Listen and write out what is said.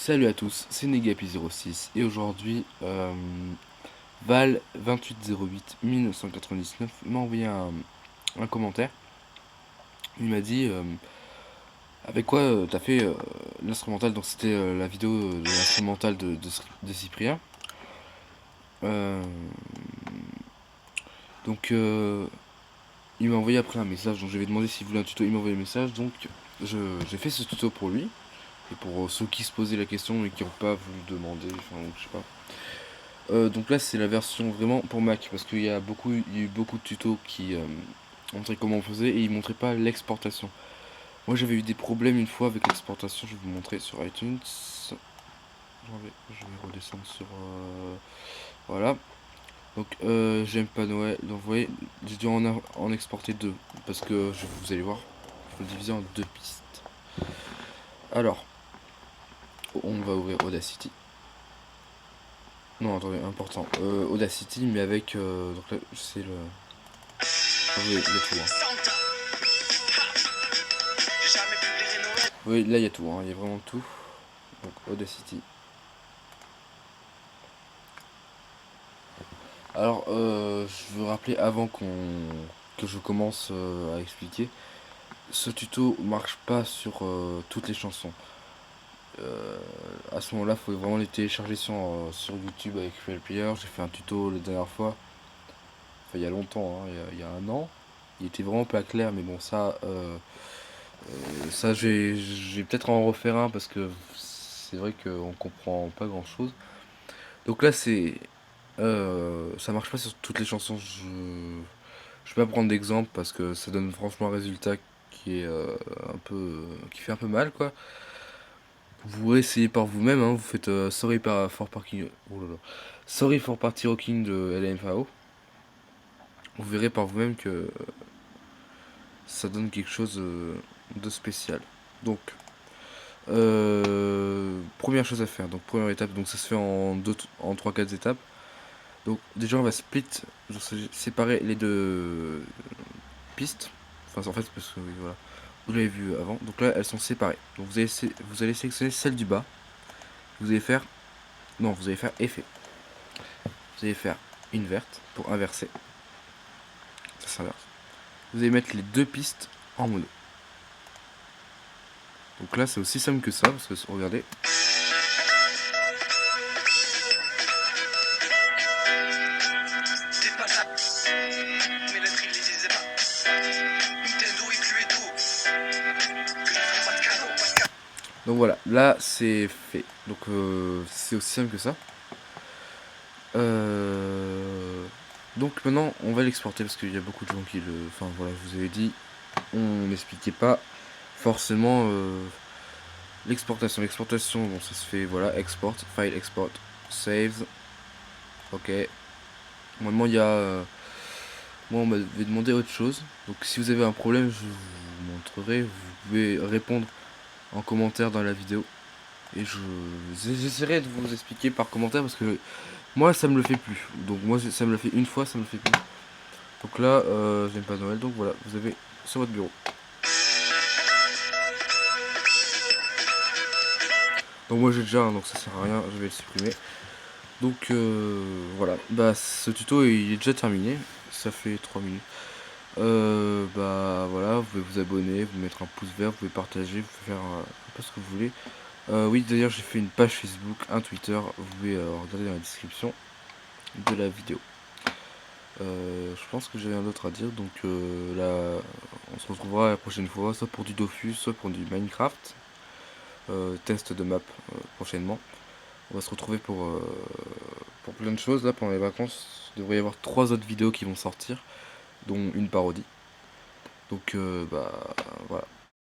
Salut à tous, c'est Negapi06 et aujourd'hui Val 2808 1999 m'a envoyé un commentaire. Il m'a dit avec quoi t'as fait l'instrumental, donc c'était la vidéo de l'instrumental de Cyprien. Euh, donc il m'a envoyé après un message, donc je vais demander s'il voulait un tuto. Il m'a envoyé un message, donc j'ai fait ce tuto pour lui et pour ceux qui se posaient la question et qui n'ont pas voulu demander, enfin je sais pas. Donc là c'est la version vraiment pour Mac parce qu'il y a eu beaucoup de tutos qui montraient comment on faisait et ils montraient pas l'exportation. Moi j'avais eu des problèmes une fois avec l'exportation, je vais vous montrer sur iTunes. Je vais redescendre sur voilà. Donc j'aime pas Noël. Donc vous voyez, j'ai dû en exporter deux parce que vous allez voir, je vais le diviser en deux pistes. Alors on va ouvrir Audacity. Non attendez, important. Audacity mais avec donc là c'est le. Oui, il y a tout. Hein. Oui, là il y a tout, hein. Il y a vraiment tout. Donc Audacity. Alors, je veux rappeler avant que je commence à expliquer. Ce tuto marche pas sur toutes les chansons. À ce moment-là, il faut vraiment les télécharger sur YouTube avec Real Player. J'ai fait un tuto la dernière fois, enfin il y a longtemps, hein, il y a un an. Il était vraiment pas clair, mais bon, ça j'ai peut-être en refaire un parce que c'est vrai qu'on comprend pas grand-chose. Donc là, ça marche pas sur toutes les chansons. Je vais pas prendre d'exemple parce que ça donne franchement un résultat qui est qui fait un peu mal quoi. Vous essayez par vous-même, hein, vous faites Sorry for Party Rocking de LMFAO. Vous verrez par vous-même que ça donne quelque chose de spécial. Donc première chose à faire, donc première étape, donc ça se fait en 3-4 étapes. Donc déjà on va séparer les deux pistes. Enfin en fait parce que oui, voilà. Vous l'avez vu avant. Donc là elles sont séparées. Donc vous allez sélectionner celle du bas. Vous allez faire. Non, vous allez faire effet. Vous allez faire inverte pour inverser. Ça s'inverse. Vous allez mettre les deux pistes en mono. Donc là c'est aussi simple que ça, parce que regardez. Donc voilà, là c'est fait. Donc c'est aussi simple que ça. Donc maintenant on va l'exporter parce qu'il y a beaucoup de gens qui le. Enfin voilà, je vous avais dit, on n'expliquait pas forcément l'exportation. L'exportation, bon ça se fait, voilà, export, file export, save. Ok. Normalement il y a. Moi on m'avait demandé autre chose. Donc si vous avez un problème, je vous montrerai. Vous pouvez répondre en commentaire dans la vidéo. Et j'essaierai de vous expliquer par commentaire parce que moi ça me le fait plus. Donc moi ça me l'a fait une fois, ça me le fait plus. Donc là j'aime pas Noël, donc voilà, vous avez sur votre bureau. Donc moi j'ai déjà un, donc ça sert à rien, je vais le supprimer. Donc voilà, bah ce tuto il est déjà terminé, ça fait 3 minutes. Bah voilà, vous pouvez vous abonner, vous mettre un pouce vert, vous pouvez partager, vous pouvez faire un peu ce que vous voulez. Oui, d'ailleurs j'ai fait une page Facebook, un Twitter, vous pouvez regarder dans la description de la vidéo. Je pense que j'ai rien d'autre à dire, donc là on se retrouvera la prochaine fois, soit pour du Dofus, soit pour du Minecraft, test de map prochainement. On va se retrouver pour plein de choses. Là pendant les vacances, il devrait y avoir 3 autres vidéos qui vont sortir, dont une parodie. Donc bah voilà.